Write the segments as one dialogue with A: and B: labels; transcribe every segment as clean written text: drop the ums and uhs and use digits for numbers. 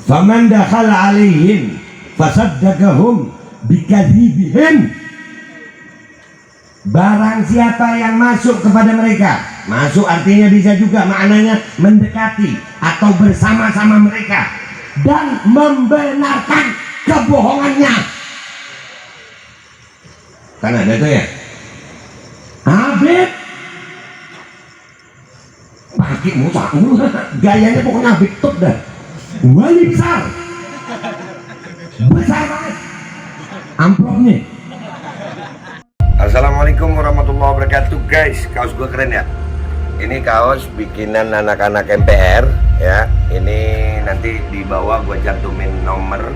A: faman dakhala alaihim fasaddaqahum bikadzibihim. Barang siapa yang masuk kepada mereka, masuk artinya bisa juga maknanya mendekati atau bersama-sama mereka dan membenarkan kebohongannya. Kan ada tuh ya, Habib pakai musa gayanya pokoknya Habib top dah, wali besar banget amplopnya.
B: Assalamualaikum warahmatullahi wabarakatuh guys. Kaos gue keren ya. Ini kaos bikinan anak-anak MPR ya. Ini nanti di bawah gue cantumin nomor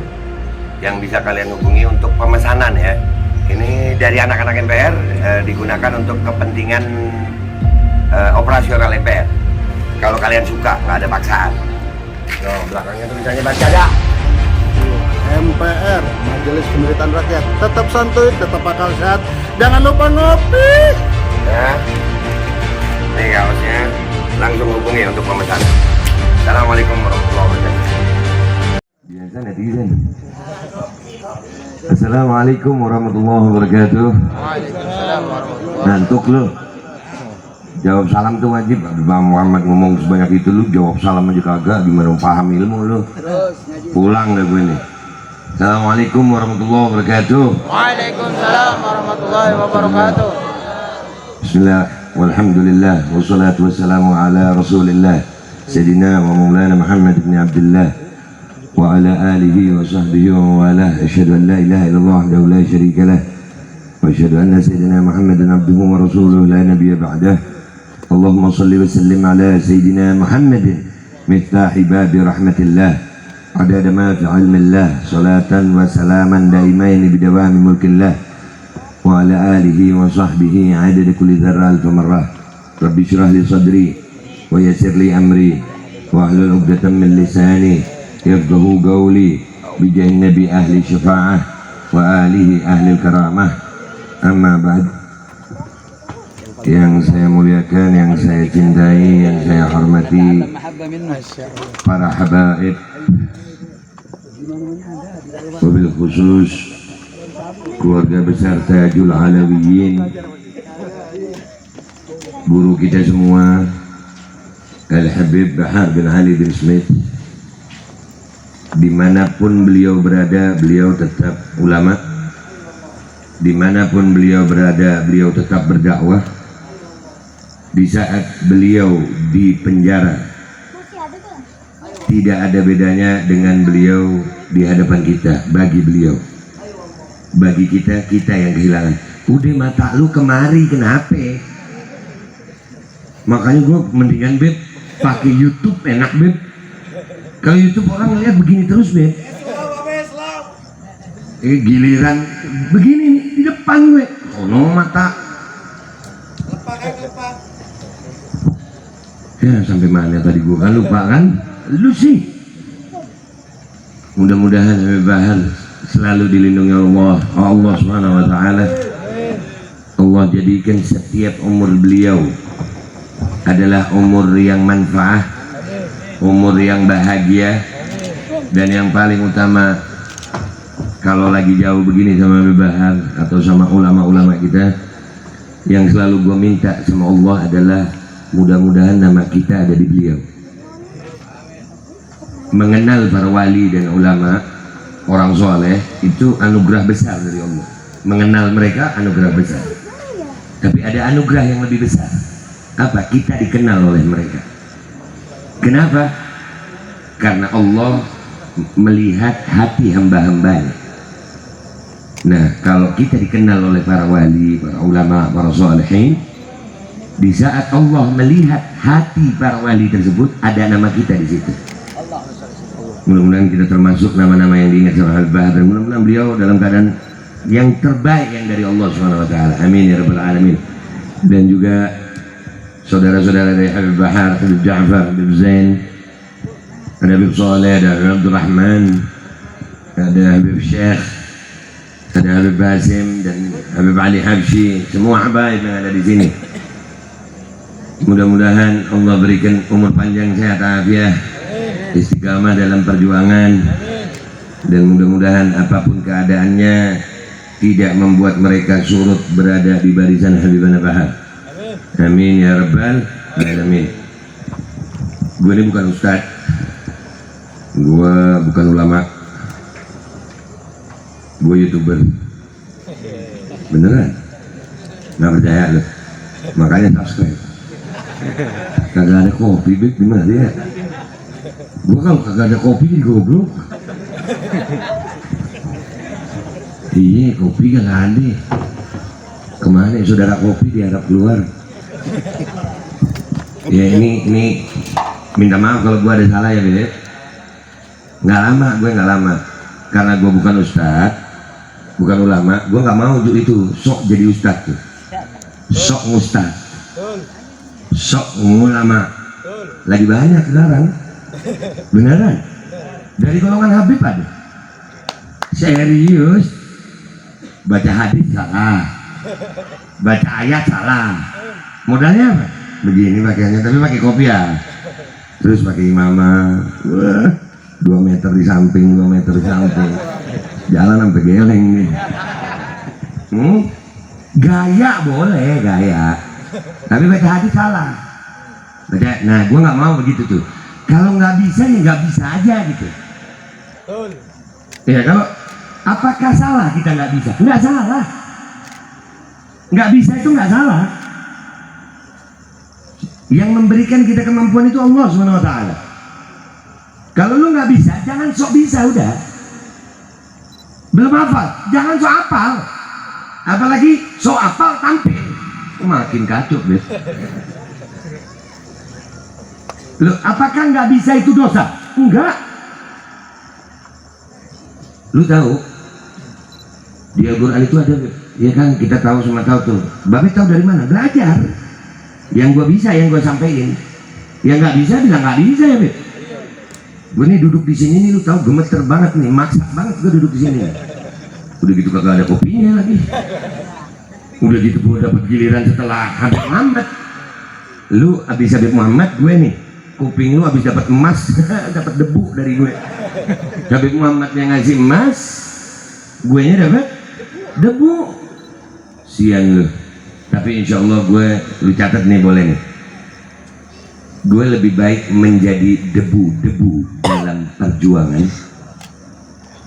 B: yang bisa kalian hubungi untuk pemesanan ya. Ini dari anak-anak MPR, digunakan untuk kepentingan operasional MPR. Kalau kalian suka, nggak ada paksaan. Tuh, belakangnya tulisannya baca dah.
C: MPR, Majelis Pemerintahan Rakyat, tetap santuy, tetap akal sehat, jangan lupa ngopi.
B: Ya, ini kaosnya, langsung hubungi untuk pemesanan. Assalamualaikum warahmatullahi wabarakatuh. Biasa netizen. Assalamualaikum warahmatullahi wabarakatuh.
C: Waalaikumsalam warahmatullahi.
B: Ngantuk lu? Jawab salam tuh wajib. Bang Muhammad ngomong sebanyak itu, lu jawab salam aja kagak. Gimana paham ilmu lu? Pulang deh gue nih. Assalamualaikum warahmatullahi wabarakatuh.
C: Waalaikumsalam warahmatullahi wabarakatuh.
B: Bismillah, walhamdulillah, wassalatu wassalamu ala rasulillah Sayyidina wa maulana Muhammad ibn Abdullah wa ala alihi wa sahbihi wa walah. Asyhadu an la ilaha illallah wahdahu la syarika lah wa asyhadu anna Sayyidina Muhammadan abduhu wa rasuluhu la nabiyya ba'dah. Allahumma salli wa sallim ala Sayyidina Muhammadin miftahi babi rahmatillah adada ma fi ilmillah salatan wa salaman daimain bidawami mulkillah wa ala alihi wa sahbihi adada kulli dzarra alfa marrah. Rabbi syrah li sadri wa yassir li amri wa ahlul 'uqdatam min lisani yafqahu qawli bi jahin nabi ahli syafa'ah wa alihi ahli karamah. Amma ba'd. Yang saya muliakan, yang saya cintai, yang saya hormati para habaib, wabil khusus keluarga besar Tajul Alawiyin, guru kita semua Al-Habib Bahar bin Ali bin Smith. Dimanapun beliau berada, beliau tetap ulama. Dimanapun beliau berada, beliau tetap berdakwah. Di saat beliau di penjara, tidak ada bedanya dengan beliau di hadapan kita. Bagi beliau, bagi kita, kita yang kehilangan. Udah mata lu kemari kenapa? Makanya gue mendingan Beb pakai YouTube, enak Beb. Kalau YouTube orang ngeliat begini terus Beb. Giliran begini nih, di depan gue. Oh no, mata. Ya sampai mana tadi gue kan lupa kan? Lu sih. Mudah-mudahan Habib Bahar selalu dilindungi Allah Subhanahu wa taala. Allah jadikan setiap umur beliau adalah umur yang manfaah, umur yang bahagia, dan yang paling utama kalau lagi jauh begini sama Habib Bahar atau sama ulama-ulama kita, yang selalu gue minta sama Allah adalah mudah-mudahan nama kita ada di beliau. Mengenal para wali dan ulama, orang soleh, itu anugerah besar dari Allah. Mengenal mereka anugerah besar. Tapi ada anugerah yang lebih besar. Apa? Kita dikenal oleh mereka. Kenapa? Karena Allah melihat hati hamba-hambanya. Nah, kalau kita dikenal oleh para wali, para ulama, para solehin, di saat Allah melihat hati para wali tersebut, ada nama kita di situ. Mudah-mudahan kita termasuk nama-nama yang diingat sama Habib Bahar, dan mudah-mudahan beliau dalam keadaan yang terbaik yang dari Allah Subhanahu wa taala. Amin ya rabbal alamin. Dan juga saudara-saudara dari Habib Bahar, Habib Ja'far, Habib Zain, ada Habib Saleh, ada Habib Abdul Rahman, ada Habib Syekh, ada Habib Basim, dan Habib Ali Habsyi, semua habaib yang ada di sini. Mudah-mudahan Allah berikan umur panjang, sehat, afiat, istiqamah dalam perjuangan, dan mudah-mudahan apapun keadaannya tidak membuat mereka surut berada di barisan Habibana Bahar. Amin ya rabbal alamin. Gue ini bukan ustadz, gue bukan ulama, gue YouTuber. Beneran? Nggak percaya loh, makanya subscribe. Kagak ada kopi, Beb, gimana ya? Gue kalau kagak ada kopi jadi goblok. Iya, kopi kagak ada. Kemana saudara kopi diharap keluar? Ya ini minta maaf kalau gue ada salah ya, Beb. Gue nggak lama, karena gue bukan ustadz, bukan ulama. Gue nggak mau itu sok jadi ustadz tuh, sok ustadz, sok ulama. Lagi banyak sekarang, beneran. Dari golongan Habib ada. Serius, baca hadis salah, baca ayat salah. Modalnya apa? Begini pakaiannya, tapi pakai kopiah. Terus pakai imamah, wah, 2 meter di samping, 2 meter di samping, jalan sampai geleng nih. Gaya boleh, gaya, tapi baca hadis salah. Nah, gue nggak mau begitu tuh. Kalau nggak bisa ya nggak bisa aja gitu. Ya kalau apakah salah kita nggak bisa? Nggak salah. Nggak bisa itu nggak salah. Yang memberikan kita kemampuan itu Allah SWT. Kalau lu nggak bisa, jangan sok bisa udah. Belum hafal, jangan sok hafal. Apalagi sok hafal tampil, makin kacau, Bet. Lu apakah nggak bisa itu dosa? Enggak. Lu tahu di Al-Quran itu ada, ya kan, kita tahu semua tahu tuh. Bapak tahu dari mana? Belajar. Yang gue bisa, yang gue sampein. Yang nggak bisa bilang nggak bisa ya, Beb. Gue nih duduk di sini nih, lu tahu gemeter banget nih, maksa banget gue duduk di sini. Udah gitu kagak ada kopinya lagi. Udah gitu gue dapet giliran setelah Habib Muhammad. Lu abis Habib Muhammad, gue nih kuping lu abis dapat emas, dapat debu dari gue. Habib Muhammad yang ngasih emas, gue nya dapat debu. Sian lu. Tapi insya Allah gue, lu catat nih boleh nih, gue lebih baik menjadi debu-debu dalam perjuangan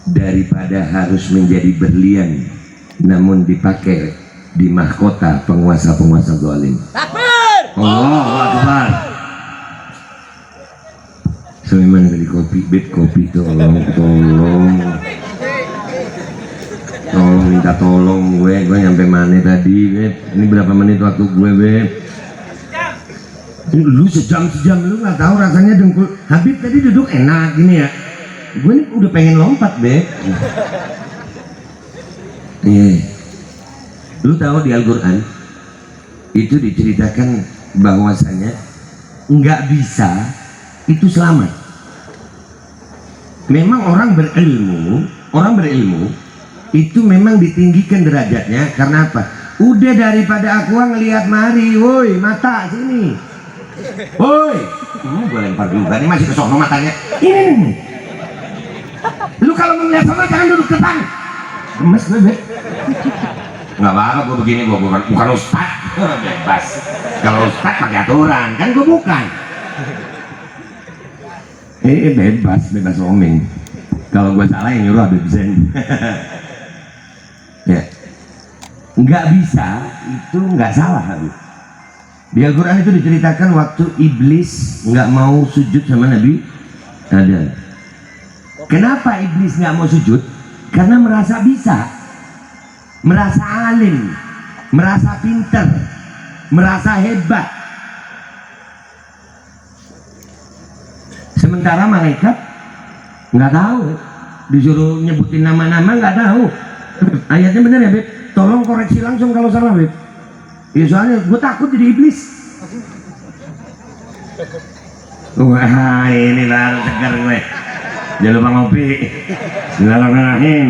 B: daripada harus menjadi berlian namun dipakai di mahkota penguasa-penguasa zalim. Takbir! Allahu Akbar. So mana tadi kopi, Beb, kopi tolong minta tolong gue nyampe mana tadi, Beb? Ini berapa menit waktu gue, Beb? Lu sejam lu nggak tahu rasanya dengkul Habib tadi duduk enak gini ya. Gue ini udah pengen lompat, Beb. Iya. Lu tahu di Al-Quran itu diceritakan bahwasanya nggak bisa itu selamat. Memang orang berilmu itu memang ditinggikan derajatnya karena apa? Udah daripada aku ngelihat mari, woi mata sini, woi, gue lempar juga nih masih kesono matanya. Ini, lu kalau melihat sama jangan duduk depan. Gemes gue, Beb. Nggak apa-apa gue begini, gue bukan ustad, bebas. Kalau ustad pakai aturan, kan gue bukan. Bebas omeng. Kalau gue salah yang nyuruh Habib Zain. Ya, nggak bisa itu nggak salah, Habib. Di Al-Quran itu diceritakan waktu iblis nggak mau sujud sama Nabi Adam. Kenapa iblis nggak mau sujud? Karena merasa bisa, merasa alim, merasa pinter, merasa hebat. Sementara malaikat nggak tahu, disuruh nyebutin nama-nama nggak tahu. Ayatnya bener ya, Beb? Tolong koreksi langsung kalau salah, Beb. Ya soalnya gue takut jadi iblis. Wah, ini baru segar gue. Jangan lupa ngopi. Bismillahirrahmanirrahim.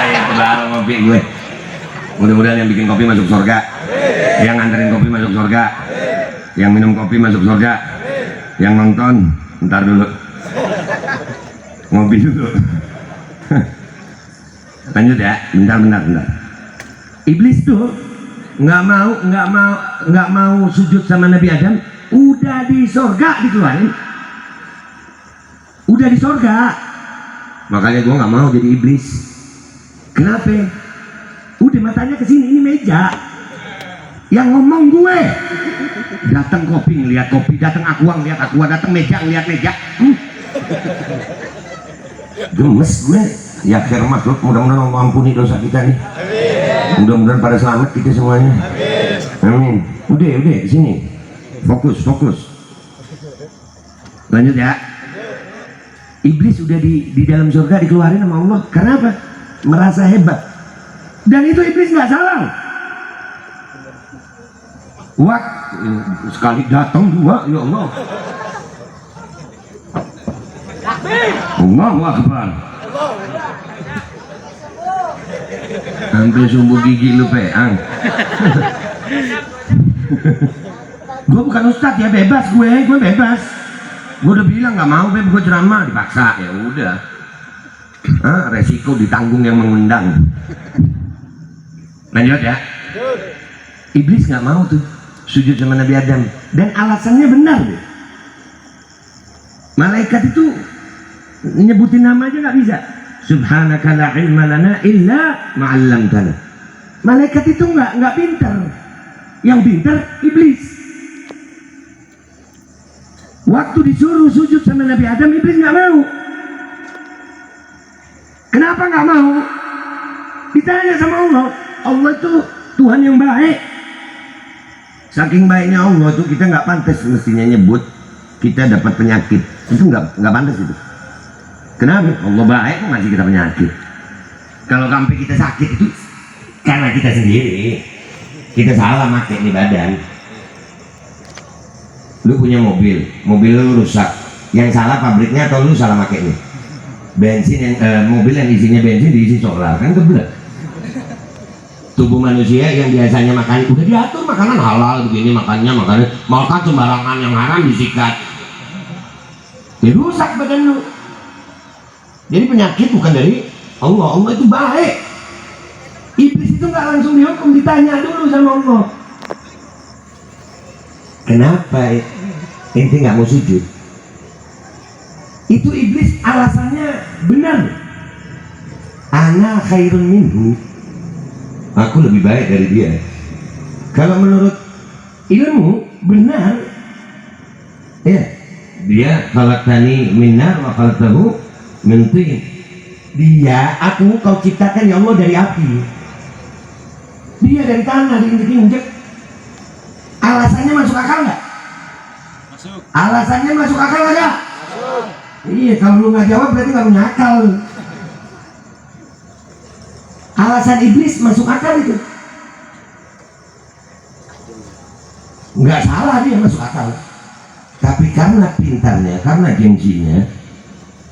B: Itu baru ngopi gue. Mudah-mudahan yang bikin kopi masuk surga, yang nganterin kopi masuk surga. Yang minum kopi masuk surga. Yang nonton ntar dulu. Ngopi dulu. Lanjut ya, bentar. Iblis tuh nggak mau sujud sama Nabi Adam. Udah di surga dikeluarin. Udah di surga. Makanya gue nggak mau jadi iblis. Kenapa? Udah matanya ke sini, ini meja. Yang ngomong gue. Datang kopi ngeliat kopi, datang aqua ngeliat aqua, datang meja ngeliat meja. Gemes gue. Ya akhir makhluk, mudah-mudahan Allah ampuni dosa kita nih. Mudah-mudahan pada selamat kita semuanya. Amin. Udah sini. Fokus. Lanjut ya. Iblis udah di dalam surga dikeluarin sama Allah. Karena apa? Merasa hebat. Dan itu iblis nggak salah. Wah, sekali datang dua, ya Allah. Allahu Akbar. Hampir sumbu gigi lu peang. Gue bukan ustadz ya, bebas gue bebas. Gue udah bilang nggak mau beb, gue ceramah dipaksa ya udah. Resiko ditanggung yang mengundang. Lanjut ya. Iblis nggak mau tuh sujud sama Nabi Adam dan alasannya benar deh. Malaikat itu nyebutin nama aja nggak bisa. Subhanaka la ilma lana illa ma'allamtana. Malaikat itu nggak pintar. Yang pintar iblis. Waktu disuruh sujud sama Nabi Adam, iblis nggak mau. Kenapa nggak mau? Ditanya sama Allah. Allah itu Tuhan yang baik. Saking baiknya Allah itu kita nggak pantas mestinya nyebut kita dapat penyakit. Itu nggak pantas itu. Kenapa? Allah baik kok ngasih kita penyakit. Kalau sampai kita sakit itu karena kita sendiri. Kita salah pakai nih badan. Lu punya mobil lu rusak. Yang salah pabriknya atau lu salah pakai nih? Bensin yang mobil yang isinya bensin diisi solar kan kebelet. Tubuh manusia yang biasanya makan udah diatur makanan halal begini makan sembarangan yang haram disikat. Ya rusak badan lu. Jadi penyakit bukan dari Allah. Allah itu baik. Iblis itu nggak langsung dihukum, ditanya dulu sama Allah. Kenapa ente nggak mau sujud? Itu iblis alasannya benar. Ana khairun minhu. Aku lebih baik dari dia. Kalau menurut ilmu benar. Ya, dia khalaqtani min nar wa khalaqtahu min tin. Aku kau ciptakan ya Allah dari api. Dia dari tanah, diinjek-injek. Alasannya masuk akal nggak? Masuk. Alasannya masuk akal nggak? Masuk. Iya, kalau lu nggak jawab berarti nggak punya akal. Alasan iblis masuk akal itu. Nggak salah dia masuk akal. Tapi karena pintarnya, karena gengsinya,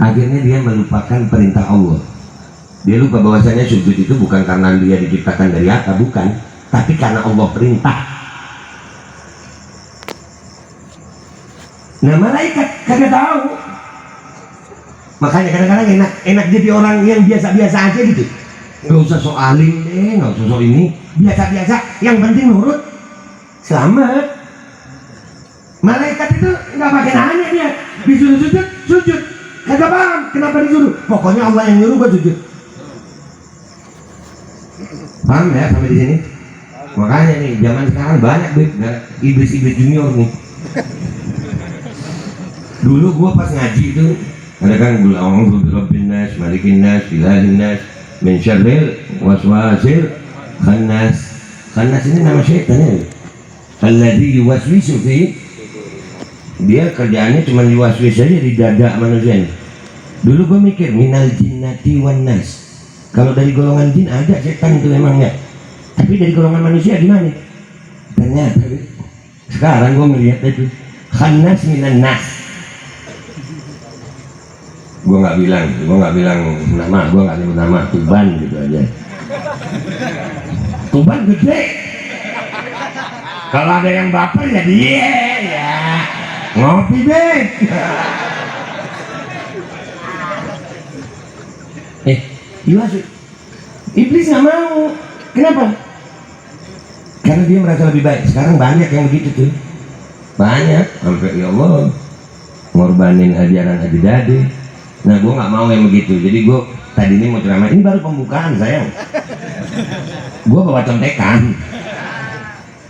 B: akhirnya dia melupakan perintah Allah. Dia lupa bahwasanya sujud itu bukan karena dia diciptakan dari apa, bukan, tapi karena Allah perintah. Nah malaikat kagak tahu. Makanya kadang-kadang enak jadi orang yang biasa-biasa aja gitu. Nggak usah sok alim deh, nggak usah sok ini, biasa-biasa. Yang penting nurut, selamat. Malaikat itu nggak pakai nanya dia, disuruh sujud. Kagak paham kenapa disuruh. Pokoknya Allah yang nyuruh gua sujud. Paham ya sampai di sini? Makanya nih zaman sekarang banyak iblis-iblis junior nih. Dulu gua pas ngaji itu ada kan qul a'udzu birabbin nas, malikin nas, ilahin nas, min syarril waswasil khannas. Khannas ini nama syaitan ya. Alladzi yuwaswisu fi, dia kerjaannya cuma yuwaswis saja di dada manusia. Dulu gua mikir minal jinnati wan nas. Kalau dari golongan jin ada setan itu memangnya. Tapi dari golongan manusia gimana? Ternyata sekarang gua melihat itu khannas minan nas. Gua nggak bilang nama, gua nggak nyebut nama, Tuban gitu aja. Tuban gede.
A: Kalau ada yang baper ya dia ya ngopi deh. Iya sih. Iblis nggak mau. Kenapa? Karena dia merasa lebih baik. Sekarang banyak yang begitu tuh. Banyak. Sampai ya Allah ngorbanin ajaran Haji Dade. Nah gue nggak mau yang begitu. Jadi gue tadi ini mau ceramah. Ini baru pembukaan sayang. Gue bawa contekan.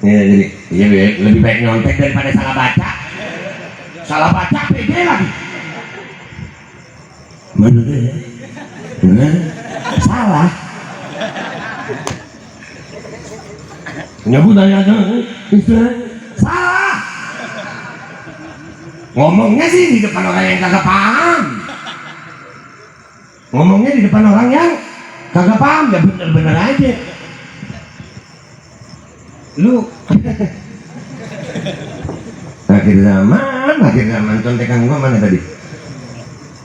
A: Ya, jadi ya, lebih baik nyontek daripada salah baca. Salah baca pede lagi. Mana dia? Nah, salah. Nyebut aja salah. Ngomongnya sih di depan orang yang kagak paham. Ngomongnya di depan orang yang kagak paham, ya bener-bener aja. Lu akhir zaman contekan gua mana tadi?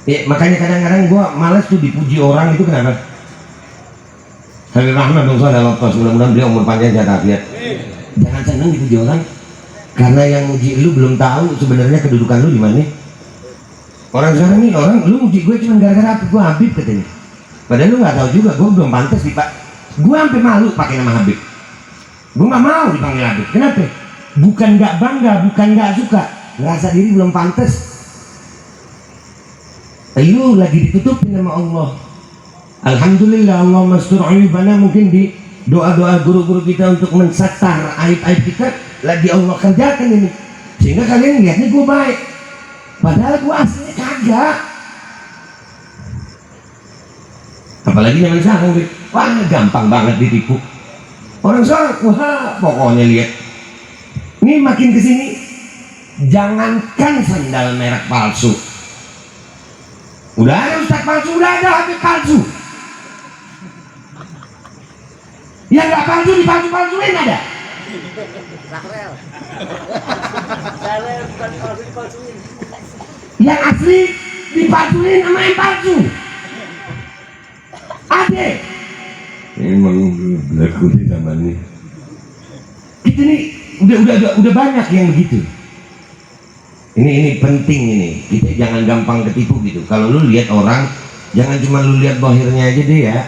A: Makanya kadang-kadang gua males tuh dipuji orang itu kenapa? Habib Rahman dong saudara Lotos, mudah-mudahan beliau umur panjang sehat afiat. Jangan seneng dipuji orang, karena yang muji lu belum tahu sebenarnya kedudukan lu di mana. Orang sekarang nih orang lu muji gue cuma gara-gara gue Habib katanya. Padahal lu nggak tahu juga gue belum pantas sih pak. Gue sampai malu pakai nama Habib. Gue nggak mau dipanggil Habib. Kenapa? Bukan nggak bangga, bukan nggak suka, ngerasa diri belum pantas. Lu lagi ditutupin sama Allah. Alhamdulillah Allah mastur aibana, mungkin di doa-doa guru-guru kita untuk mensatar aib-aib kita lagi Allah kerjakan ini, sehingga kalian lihatnya gue baik, padahal gue aslinya kagak. Apalagi zaman sekarang, wah gampang banget ditipu. Orang sekarang, wah pokoknya lihat. Ini makin kesini, jangankan sandal merek palsu, udah ada ustaz palsu, udah ada Habib palsu. Yang nggak palsu dipalsu-palsuin ada. Yang asli dipalsuin sama yang palsu. Ada. Emang berlaku di zaman ini. Kita nih udah banyak yang begitu. Ini penting ini. Kita jangan gampang ketipu gitu. Kalau lu lihat orang, jangan cuma lu lihat zahirnya aja deh ya.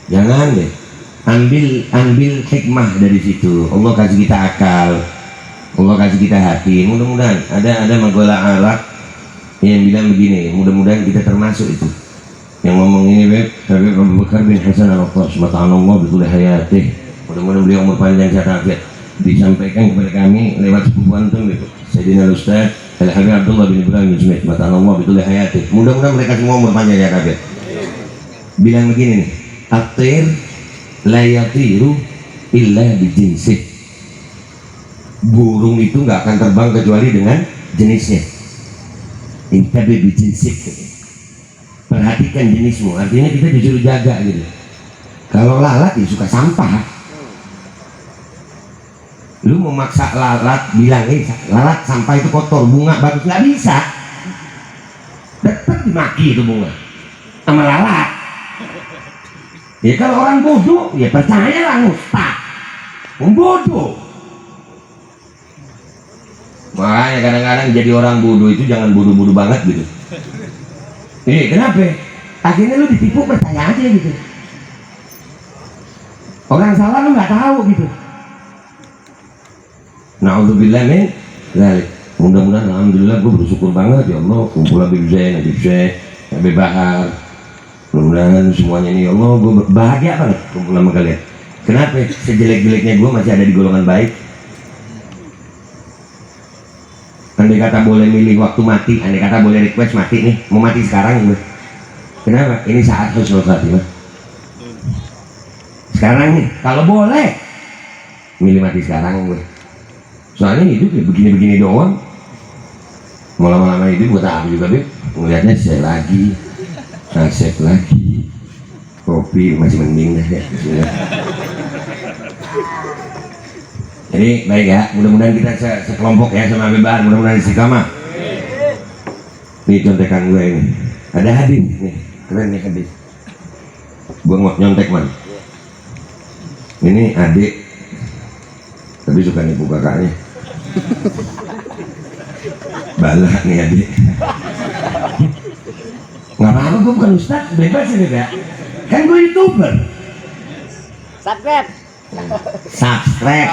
A: Jangan deh. Ambil hikmah dari situ. Allah kasih kita akal, Allah kasih kita hati. Mudah-mudahan ada magola Arab yang bilang begini, mudah-mudahan kita termasuk itu yang ngomong ini. Habib Abu Bakar bin Hasan Al-Qas Allah betul hayatih, mudah-mudahan beliau umur panjang sehat afiat. Disampaikan kepada kami lewat sepupuan tuh gitu, Sayyidina Ustaz Al-Habib Abdullah bin Ibrahim bin Smith Allah betul hayatih. Mudah-mudahan mereka semua umur panjang sehat afiat. Bilang begini nih, atir la yatiru illa bijinsih. Burung itu nggak akan terbang kecuali dengan jenisnya. Intabi bijinsih. Perhatikan jenismu. Artinya kita disuruh jaga gitu. Kalau lalat ya suka sampah. Lu memaksa lalat bilang lalat sampah itu kotor, bunga bagus, nggak bisa. Tetap dimaki itu bunga sama lalat. Ya kalau orang bodoh, ya percayalah ustaz. Bodoh. Makanya kadang-kadang jadi orang bodoh itu jangan bodoh-bodoh banget gitu. Kenapa? Akhirnya lu ditipu, percaya aja gitu. Orang salah lu nggak tahu gitu. Na'udzubillah min dzalik. Mudah-mudahan alhamdulillah gue bersyukur banget ya Allah kumpul Habib Zain, Habib Syekh, Habib Bahar. Mudah-mudahan semuanya ini ya Allah, gue bahagia banget kumpul sama kalian. Kenapa? Sejelek-jeleknya gue masih ada di golongan baik. Andai kata boleh milih waktu mati, andai kata boleh request mati nih, mau mati sekarang gue. Kenapa? Ini saat husnul khatimah. Sekarang nih, kalau boleh milih mati sekarang gue. Soalnya hidup ya begini-begini doang. Mau lama-lama hidup buat apa juga, Beb? Ngeliatnya saya lagi. Asep lagi, kopi masih mending deh ya. Jadi baik ya, mudah-mudahan kita sekelompok ya sama Bebar, mudah-mudahan istiqamah. Ini contekan gue ini, ada hadis nih, keren nih hadis. Gue nyontek man. Ini adik
B: tapi suka nipu kakaknya. Balak nih adik. Nggak apa-apa, gue bukan ustad, bebas ya ya. Kan gue YouTuber.
D: Subscribe.
B: Subscribe.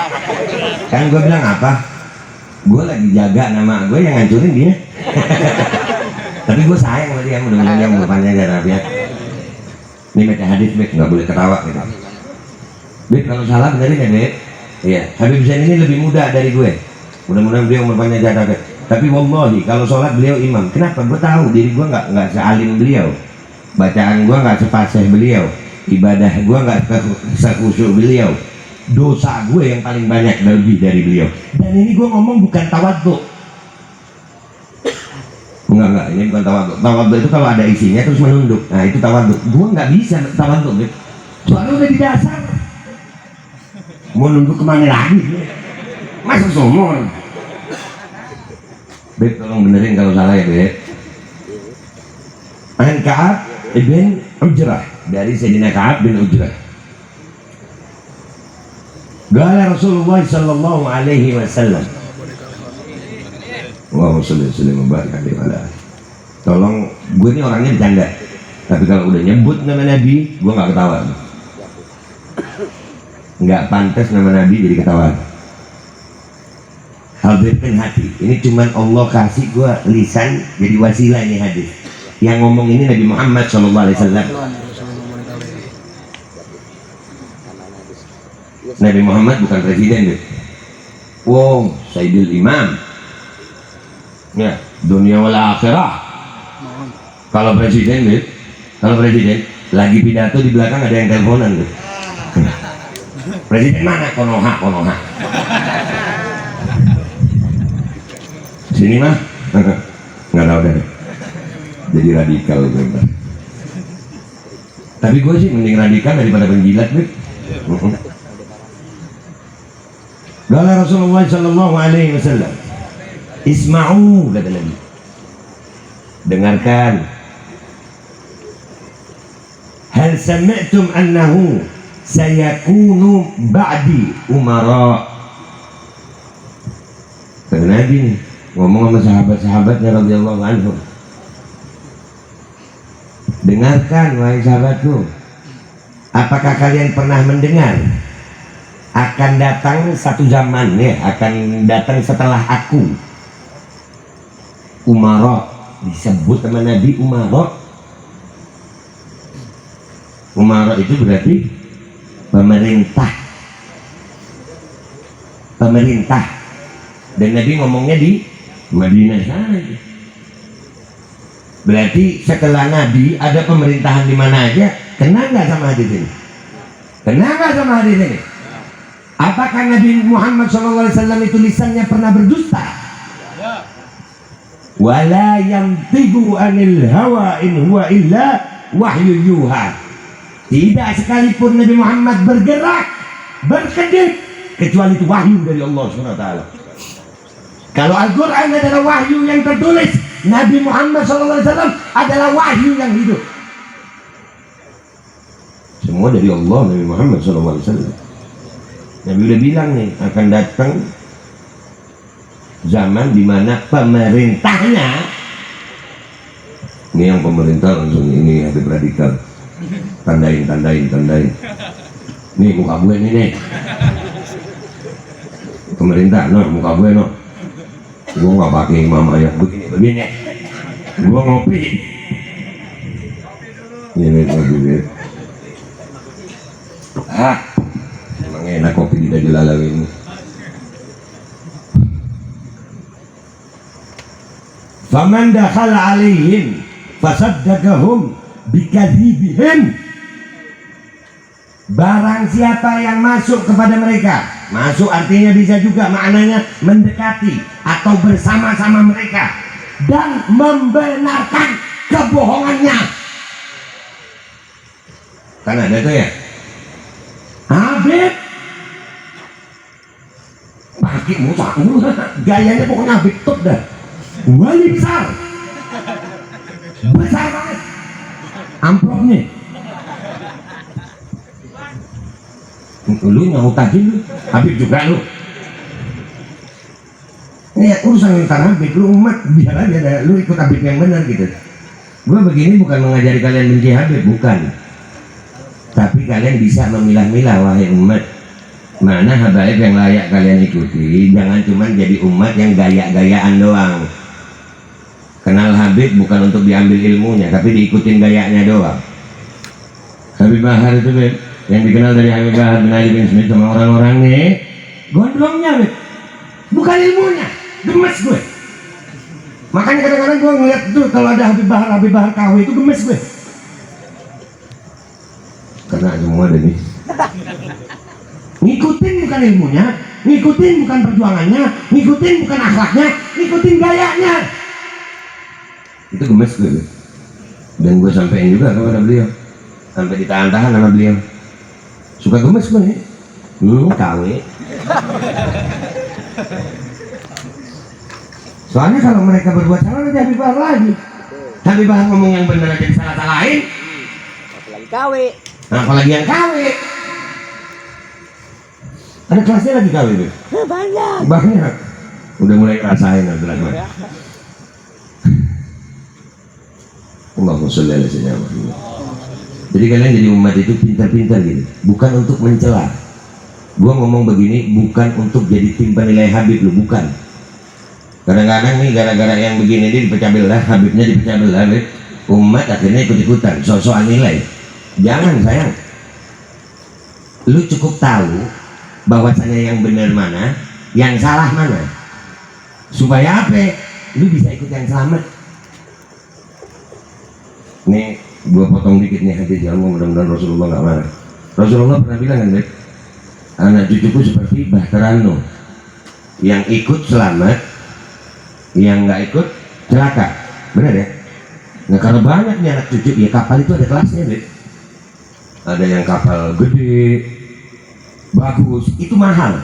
B: Kan gue bilang apa? Gue lagi jaga nama gue yang ngancurin dia. Tapi gue sayang sama dia, mudah-mudahan dia umur panjang dan afiat. Ini baca hadis, Beb, nggak boleh ketawa gitu. Beb, kalau salah benerin ya, Beb. Iya, Habib Zain ini lebih muda dari gue. Mudah-mudahan beliau umur panjang dan afiat. Tapi wallahi kalau sholat beliau imam. Kenapa? Gue tahu diri gue nggak sealim beliau. Bacaan gue nggak sepasih beliau. Ibadah gue nggak sekhusyuk beliau. Dosa gue yang paling banyak lebih dari beliau. Dan ini gue ngomong bukan tawadhu. Enggak, ini bukan tawadhu. Tawadhu itu kalau ada isinya terus menunduk. Nah itu tawadhu. Gue nggak bisa tawadhu. Soalnya udah di dasar. Mau nunduk kemana lagi? Masa somor? Beb, tolong benerin kalau salah ya, Beb. An Ka'ab ibn Ujrah, dari Sayyidina Ka'ab bin Ujrah. Qala Rasulullah sallallahu alaihi wasallam. Allahumma shalli wa sallim wa barik alaihi wa ala. Tolong, gue ini orangnya bercanda. Tapi kalau udah nyebut nama Nabi, gue nggak ketawa. Nggak pantas nama Nabi jadi ketawa. Hadirkan hati. Ini cuman Allah kasih gue lisan jadi wasilah ini hadis. Yang ngomong ini Nabi Muhammad SAW. Nabi Muhammad bukan presiden, deh. Wow, Sayyidul Imam. Ya, dunia wal akhirah. Kalau presiden, deh. Kalau presiden lagi pidato di belakang ada yang teleponan, deh. Presiden mana? Konoha, Konoha. Sini mah nggak tahu deh, jadi radikal bener. Tapi gue sih mending radikal daripada penjilat, Beb. Qala Rasulullah sallallahu alaihi wasallam, isma'u, kata Nabi, dengarkan. Hal sami'tum annahu sayakunu ba'di umara. Kata Nabi nih ngomong sama sahabat-sahabatnya radhiyallahu anhum. Dengarkan wahai sahabatku, apakah kalian pernah mendengar akan datang satu zaman, ya, akan datang setelah aku, umara, disebut sama Nabi umara. Umara itu berarti pemerintah. Pemerintah. Dan Nabi ngomongnya di Madinah sana itu. Berarti setelah Nabi ada pemerintahan di mana aja. Kena nggak sama hadis ini? Kena nggak sama hadis ini? Apakah Nabi Muhammad SAW itu lisannya pernah berdusta? Wala yantiqu anil hawa in huwa illa wahyu yuha. Tidak sekalipun Nabi Muhammad bergerak, berkedip, kecuali itu wahyu dari Allah SWT. Kalau Al-Quran adalah wahyu yang tertulis, Nabi Muhammad SAW adalah wahyu yang hidup. Semua dari Allah, Nabi Muhammad SAW. Nabi udah bilang nih, akan datang zaman di mana pemerintahnya, ini yang pemerintah langsung ini ada radikal. Tandain. Nih muka gue nih. Pemerintah, muka gue gue nggak pakai imam ayat begini. Gue ngopi. Ini ngopi. Emang enak kopi di Dajjal ini. Faman dakhala alaihim fasaddaqahum bikadzibihim. Barang siapa yang masuk kepada mereka, masuk artinya bisa juga maknanya mendekati atau bersama-sama mereka dan membenarkan kebohongannya. Kan ada tuh ya, Habib pakai musa, gayanya pokoknya Habib top dah, wali besar banget amplopnya. Lu nyaut tadi lu, Habib juga lu.
A: Ya urusan tentang Habib, lu umat biar aja, lu ikut Habib yang benar gitu. Gue begini bukan mengajari kalian benci Habib, bukan. Tapi kalian bisa memilah-milah, wahai umat, mana habaib yang layak kalian ikuti. Jangan cuma jadi umat yang gaya-gayaan doang. Kenal Habib bukan untuk diambil ilmunya, tapi diikutin gayanya doang. Habib Bahar itu, Beb, yang dikenal dari Habib Bahar bin Ali bin Smith sama orang-orang nih, gondrongnya, Beb, bukan ilmunya. Gemes gue. Makanya kadang-kadang gue ngeliat tuh kalau ada Habib Bahar KW itu gemes gue. Karena semua ada nih. Ngikutin bukan ilmunya, ngikutin bukan perjuangannya, ngikutin bukan akhlaknya, ngikutin gayanya. Itu gemes gue. Dan gue sampein juga kepada beliau. Sampai ditahan-tahan sama beliau. Suka gemes gue nih. KW. Soalnya kalau mereka berbuat salah nanti Habib Bahar lagi. Habib Bahar ngomong yang benar aja disalah-salahin.
D: Apalagi KW.
A: Nah, apalagi yang KW. Ada kelasnya lagi KW tuh? Banyak. Udah mulai rasain Abdurrahman. Allahumma sholli ala sayyidina Muhammad. Jadi kalian jadi umat itu pintar-pintar gitu. Bukan untuk mencela. Gua ngomong begini bukan untuk jadi tim penilai Habib lu, bukan. Kadang-kadang nih gara-gara yang begini dia dipecah belah, Habibnya dipecah belah, umat akhirnya ikut-ikutan, soal nilai. Jangan sayang. Lu cukup tahu bahwasanya yang benar mana, yang salah mana. Supaya apa? Lu bisa ikut yang selamat. Nih, gua potong dikit nih hadis yang mudah-mudahan Rasulullah nggak marah. Rasulullah pernah bilang kan, Beb, anak cucuku seperti Bahtarano, yang ikut selamat, yang nggak ikut celaka. Benar ya? Nah, kalau banyak nih anak cucu, ya kapal itu ada kelasnya, Beb. Ada yang kapal gede, bagus, itu mahal.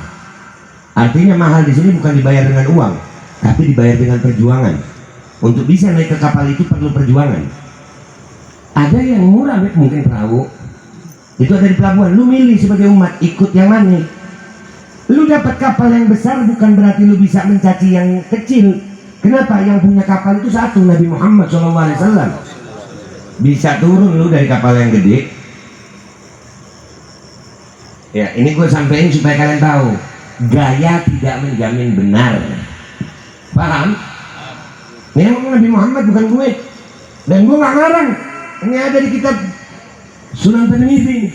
A: Artinya mahal di sini bukan dibayar dengan uang, tapi dibayar dengan perjuangan. Untuk bisa naik ke kapal itu perlu perjuangan. Ada yang murah, Beb, mungkin perahu. Itu ada di pelabuhan. Lu milih sebagai umat, ikut yang mana? Lu dapat kapal yang besar bukan berarti lu bisa mencaci yang kecil. Kenapa? Yang punya kapal itu satu, Nabi Muhammad SAW. Bisa turun lu dari kapal yang gede. Ya, ini gue sampein supaya kalian tahu, gaya tidak menjamin benar. Paham? Ini yang ngomong Nabi Muhammad, bukan gue. Dan gue gak ngarang. Ini ada di kitab Sunan Tirmidzi.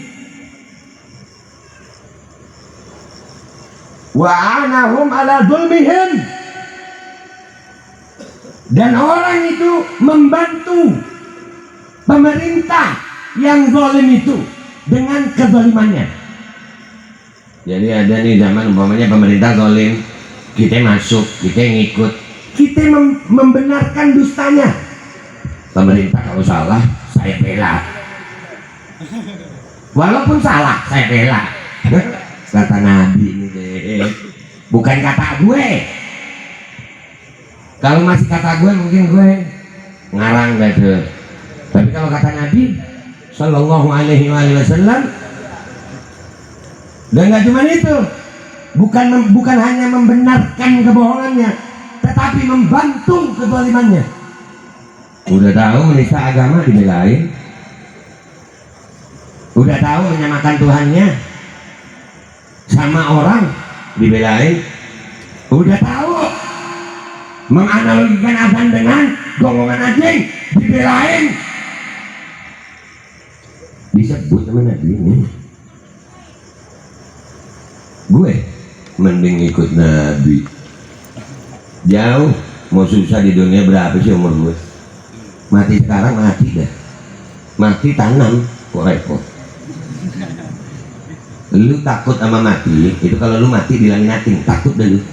A: Wa anahum ala dzulmihim. Dan orang itu membantu pemerintah yang zalim itu dengan kezalimannya. Jadi ada nih zaman umpamanya pemerintah zalim, kita masuk, kita ngikut, kita membenarkan dustanya. Pemerintah kalau salah, saya bela. Walaupun salah, saya bela. Kata Nabi ini deh, bukan kata gue. Kalau masih kata gue mungkin gue ngarang deh tuh. Tapi kalau kata Nabi Sallallahu Alaihi Wasallam, dan nggak cuma itu, bukan hanya membenarkan kebohongannya, tetapi membantu kezalimannya. Udah tahu menista agama dibelain, udah tahu menyamakan Tuhannya sama orang dibelain, udah tahu menganalogikan azan dengan golongan anjing dibelain. Disebut sama Nabi ini. Gue mending ikut Nabi. Jauh, mau susah di dunia berapa sih umur gue? Mati sekarang mati dah. Mati tanam, kok repot. Lu takut sama mati, itu kalau lu mati dilaminating, takut dah lu.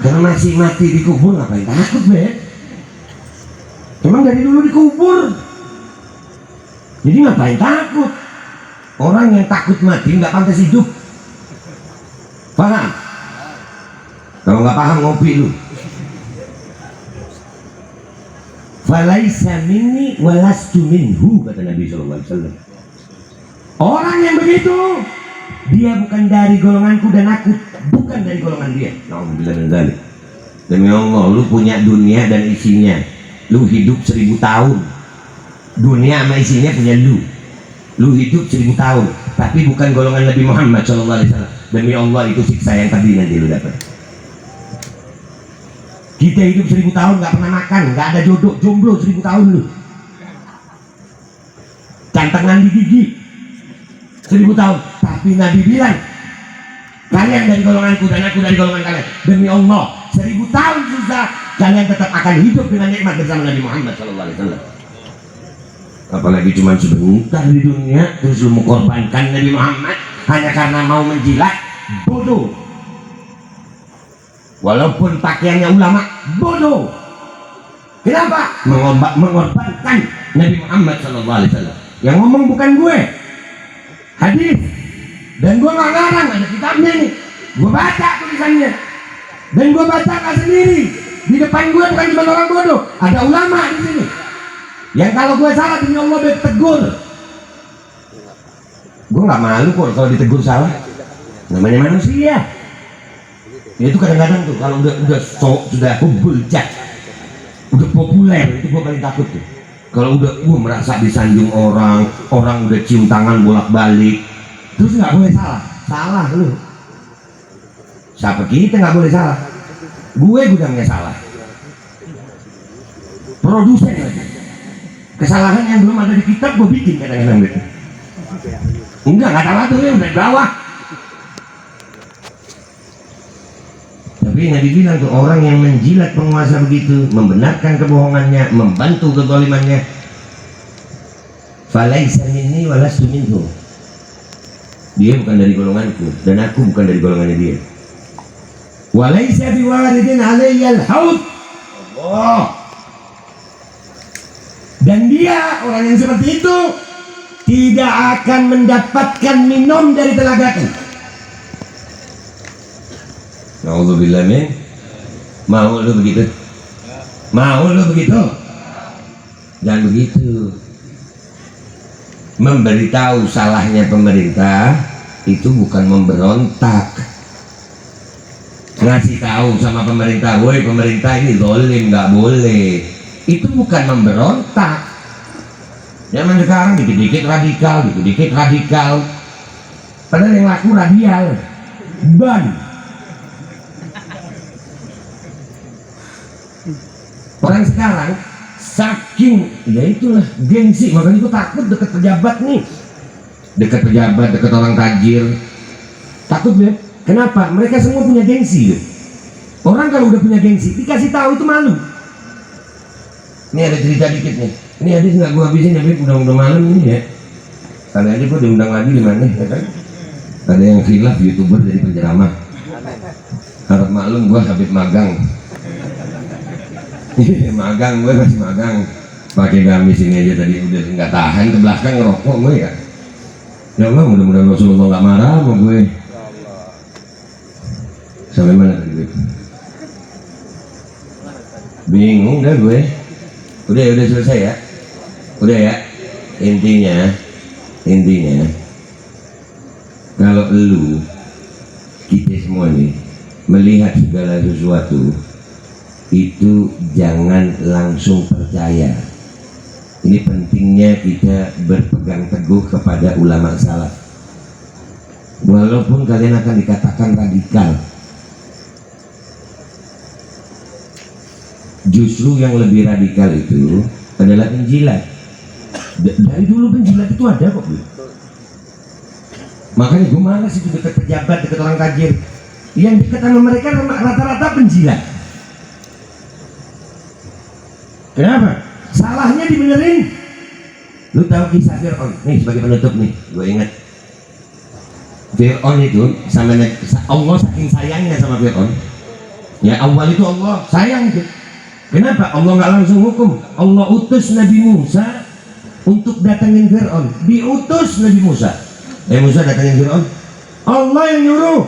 A: Karena masih mati dikubur ngapain takut, Beb? Emang dari dulu dikubur. Jadi ngapain takut? Orang yang takut mati nggak pantas hidup. Paham? Kalau nggak paham ngopi lu. Falaisa minni walastu minhu, kata Nabi SAW. Orang yang begitu, dia bukan dari golonganku dan aku bukan dari golongan dia. Alhamdulillah. Demi Allah, lu punya dunia dan isinya, lu hidup 1000 tahun, dunia sama isinya punya lu hidup 1000 tahun, tapi bukan golongan Nabi Muhammad SAW. Demi Allah, itu siksa yang tadi nanti lu dapat. Kita hidup 1000 tahun nggak pernah makan, nggak ada jodoh, jomblo 1000 tahun lu, cantengan di gigi 1000 tahun, tapi Nabi bilang kalian dari golonganku dan aku dari golongan kalian. Demi Allah, 1000 tahun susah, kalian tetap akan hidup dengan nikmat bersama Nabi Muhammad SAW. Apalagi cuma sebentar di dunia, terus lu mengorbankan Nabi Muhammad hanya karena mau menjilat, bodoh. Walaupun pakaiannya ulama, bodoh. Kenapa? Mengorbankan Nabi Muhammad SAW. Yang ngomong bukan gue, hadis. Dan gue nggak ngarang, ada kitabnya nih, gue baca tulisannya, dan gue bacakan sendiri. Di depan gue bukan cuma orang bodoh, ada ulama di sini. Yang kalau gue salah demi Allah ditegur. Gue nggak malu kok kalau ditegur salah. Namanya manusia. Ya itu kadang-kadang tuh kalau sudah buljak, udah populer, itu gue paling takut tuh. Kalau udah merasa disanjung orang udah cium tangan bolak-balik, terus nggak boleh salah lu. Siapa kita nggak boleh salah? Gue gudangnya salah, produsen lagi. Kesalahan yang belum ada di kitab gue bikin kadang-kadang gitu. Nggak salah tuh, ya udah di bawah. Tapi Nabi bilang tuh, orang yang menjilat penguasa begitu, membenarkan kebohongannya, membantu kezalimannya, falaisa minni walastu minhu, dia bukan dari golonganku dan aku bukan dari golongannya dia. Walaisa biwaridin alayyal haud, Allah. Dan dia, orang yang seperti itu, tidak akan mendapatkan minum dari telagaku. Na'udzubillah min. Mau lu begitu? Mau lu begitu? Jangan begitu. Memberitahu salahnya pemerintah itu bukan memberontak. Ngasih tahu sama pemerintah, woi pemerintah ini zalim, nggak boleh. Itu bukan memberontak. Zaman sekarang dikit-dikit radikal. Padahal yang laku radial. Ban. Orang sekarang saking, ya itulah gengsi, makanya gue takut dekat pejabat nih, dekat orang tajir, takut ya. Kenapa? Mereka semua punya gengsi ya. Orang kalau udah punya gengsi dikasih tahu itu malu. Ini ada cerita dikit nih, ini hadis nggak gue habisin tapi udah malam ini ya. Kali aja gue diundang lagi di mana ya kan? Ada yang khilaf YouTuber jadi penceramah. Harap maklum gue habis magang. Magang, gue masih magang pakai gamis ini aja tadi udah nggak tahan ke belakang ngerokok gue ya. Ya Allah, mudah-mudahan Rasulullah nggak marah sama gue. Sampai mana tadi gue? Bingung dah gue. Udah selesai ya. Udah ya. Intinya kalau lu, kita semua nih melihat segala sesuatu itu jangan langsung percaya. Ini pentingnya kita berpegang teguh kepada ulama salaf. Walaupun kalian akan dikatakan radikal, justru yang lebih radikal itu adalah penjilat. Dari dulu penjilat itu ada kok. Makanya gue malas itu dekat pejabat, dekat orang tajir. Yang dekat sama mereka rata-rata penjilat. Kenapa? Salahnya dibenerin. Lu tahu kisah Fir'aun? Nih sebagai penutup nih, gue ingat. Fir'aun itu sama Allah saking sayangnya sama Fir'aun. Ya awal itu Allah sayang itu. Kenapa? Allah nggak langsung hukum. Allah utus Nabi Musa untuk datangin Fir'aun. Diutus Nabi Musa. Musa datangin Fir'aun. Allah yang nyuruh.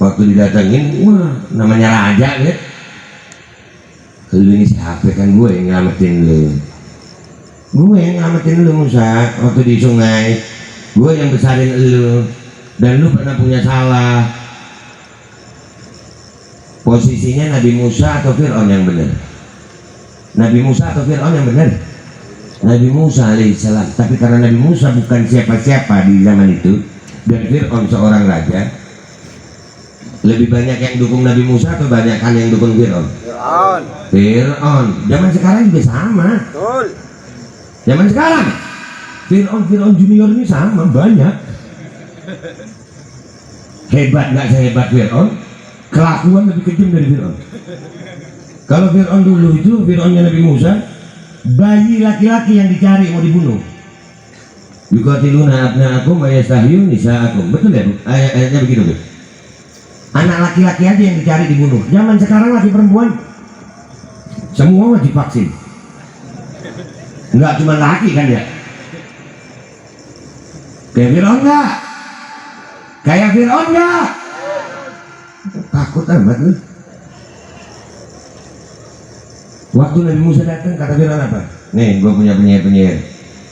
A: Waktu didatangin, wah namanya raja ya. Lu ini siapa? Kan gue yang nyelamatin lu. Gue yang nyelamatin lu Musa waktu di sungai. Gue yang besarin lu. Dan lu pernah punya salah.
B: Posisinya Nabi Musa atau Fir'aun yang benar? Nabi Musa atau Fir'aun yang benar? Nabi Musa alaihissalam. Tapi karena Nabi Musa bukan siapa-siapa di zaman itu, dan Fir'aun seorang raja, lebih banyak yang dukung Nabi Musa atau banyak kan yang dukung Fir'aun?
D: Fir'aun.
B: Fir'aun. Zaman sekarang juga sama.
D: Betul.
B: Zaman sekarang Fir'aun junior ini sama, banyak. Hebat nggak sehebat Fir'aun, kelakuan lebih kejam dari Fir'aun. Kalau Fir'aun dulu itu, Fir'aunnya Nabi Musa, bayi laki-laki yang dicari mau dibunuh. Yuqatiluna abna'akum wa yastahyun nisa'akum. Betul ya? Ayatnya begitu tuh. Anak laki-laki aja yang dicari dibunuh. Zaman sekarang laki perempuan semua wajib vaksin. Enggak cuma laki kan ya? Kayak Fir'aun enggak? Kayak Fir'aun enggak? Takut amat lu. Waktu Nabi Musa datang, kata Fir'aun apa? Nih, gue punya penyihir-penyihir.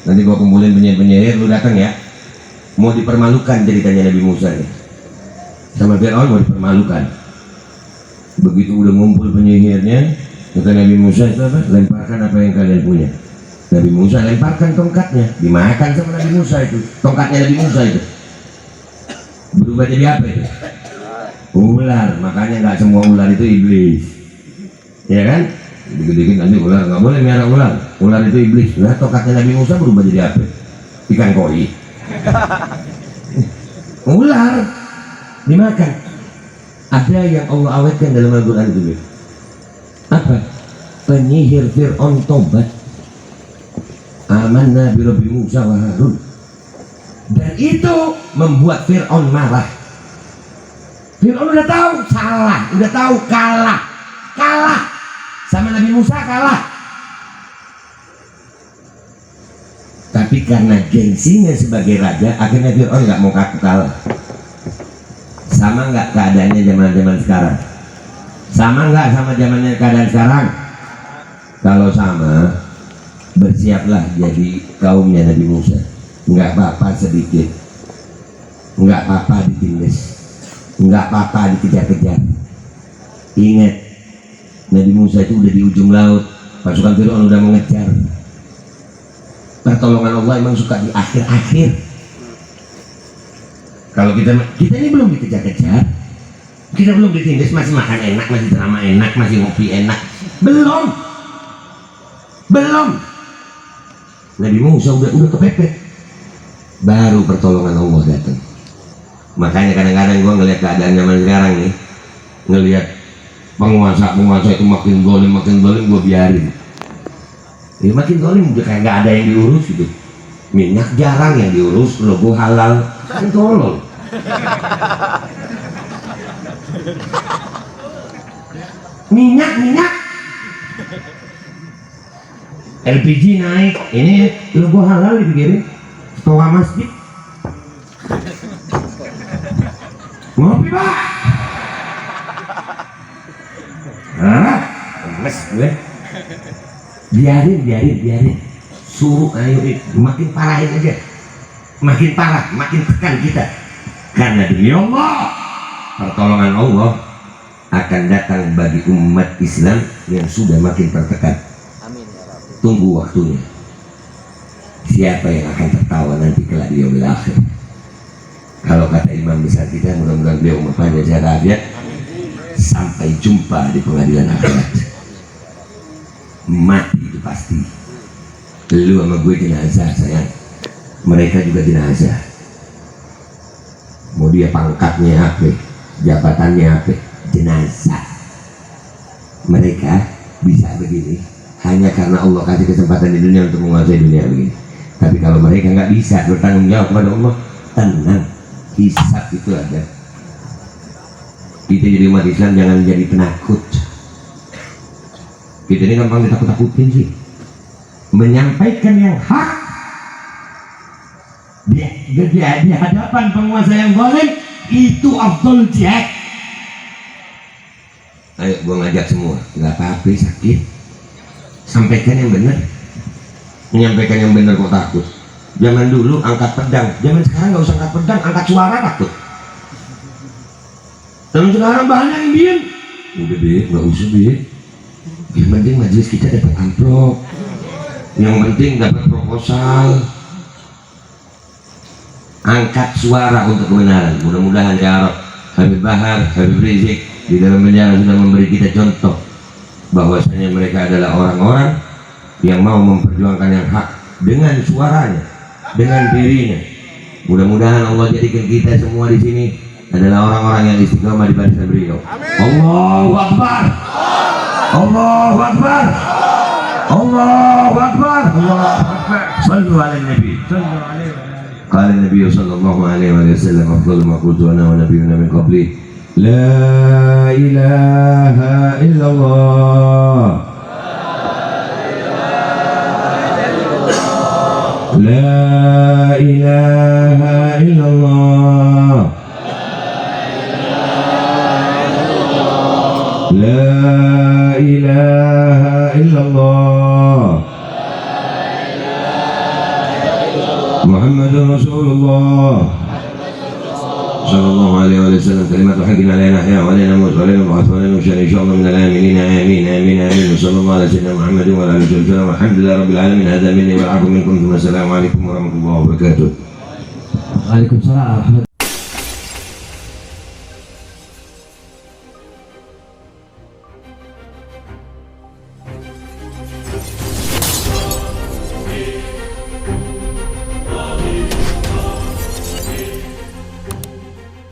B: Nanti gue kumpulin penyihir-penyihir, lu datang ya. Mau dipermalukan ceritanya Nabi Musa nih. Sama Fir'aun mau dipermalukan. Begitu udah ngumpul penyihirnya, kata Nabi Musa itu apa? Lemparkan apa yang kalian punya. Nabi Musa lemparkan tongkatnya, dimakan sama Nabi Musa itu. Tongkatnya Nabi Musa itu berubah jadi apa itu? Ular. Makanya nggak semua ular itu iblis, ya kan? Dikit-dikit nanti ular, nggak boleh merah ular. Ular itu iblis. Nah, tongkatnya Nabi Musa berubah jadi apa? Ikan koi. Ular dimakan. Ada yang Allah awetkan dalam Al-Quran itu. Apa? Penyihir Fir'aun tobat. Amanna bi Rabbi Musa wa Harun. Dan itu membuat Fir'aun marah. Fir'aun udah tahu salah, udah tahu kalah sama Nabi Musa, kalah. Tapi karena gengsinya sebagai raja, akhirnya Fir'aun nggak mau kaku kalah. Sama nggak keadaannya zaman sekarang? Sama nggak sama zamannya keadaan sekarang? Kalau sama, bersiaplah jadi kaumnya Nabi Musa. Nggak apa-apa sedikit, nggak apa-apa ditindas, nggak apa-apa dikejar-kejar. Ingat, Nabi Musa itu udah di ujung laut, pasukan Fir'aun udah mengejar. Pertolongan Allah emang suka di akhir-akhir. Kalau kita ini belum dikejar-kejar, kita belum ditindas, masih makan enak, masih drama enak, masih ngopi enak, belum. Nabi Musa udah kepepet, baru pertolongan Allah datang. Makanya kadang-kadang gua ngelihat keadaan zaman sekarang nih, ngelihat penguasa itu makin zalim gua biarin. Ya makin zalim udah kayak nggak ada yang diurus gitu. Minyak jarang yang diurus, logo halal kan tolol. minyak LPG naik, ini logo halal dipikirin. Toa masjid ngopi pak. Lemes gue. Biarin. Suruh ayo, makin parahin aja. Makin parah, makin tekan kita. Karena demi Allah, pertolongan Allah akan datang bagi umat Islam yang sudah makin tertekan.
D: Amin ya Rabbi.
B: Tunggu waktunya. Siapa yang akan tertawa nanti kelak di yaumil akhir? Kalau kata imam besar kita, mudah-mudahan beliau panjang sehat afiat, sampai jumpa di pengadilan akhirat. Mati itu pasti. Lu sama gue jenazah sayang, mereka juga jenazah. Mau dia pangkatnya apa, jabatannya apa, jenazah. Mereka bisa begini hanya karena Allah kasih kesempatan di dunia untuk menguasai dunia begini. Tapi kalau mereka nggak bisa bertanggung jawab kepada Allah, tenang, hisab itu ada. Kita jadi umat Islam jangan jadi penakut. Kita ini gampang ditakut-takutin sih. Menyampaikan yang hak di hadapan penguasa yang zalim itu afdal jihad. Ayo gua ngajak semua, nggak apa-apa sakit, sampaikan yang benar. Menyampaikan yang benar kok takut. Zaman dulu angkat pedang, zaman sekarang nggak usah angkat pedang, angkat suara takut. Zaman sekarang banyak yang diem, Udah Bi, nggak usah Bi. Yang penting majelis kita dapat amplop, yang penting dapat proposal. Angkat suara untuk kebenaran. Mudah-mudahan ya Rob, Habib Bahar, Habib Rizik di dalam penjara sudah memberi kita contoh bahwasanya mereka adalah orang-orang yang mau memperjuangkan yang hak dengan suaranya, dengan dirinya. Mudah-mudahan Allah jadikan kita semua di sini adalah orang-orang yang istiqomah di barisan beliau. Allahu Akbar. Allahu Akbar. Allahu Akbar. Allahu Akbar. Sallu ala Nabi. قال النبي صلى الله عليه وسلم أفضل ما قلت أنا ونبينا من قبلي لا إله إلا الله لا إله إلا الله لا إله إلا الله محمد رسول الله صلى الله عليه وسلم كلمة حق علينا أحياء وعلينا موت وعلينا بعث وعلينا نشر إن شاء الله من الآمنين آمين آمين آمين وصلى الله على سيدنا محمد وعلى آله وسلم والحمد لله رب العالمين هذا مني والعفو منكم ثم السلام عليكم ورحمة الله وبركاته.
E: Waalaikumsalam.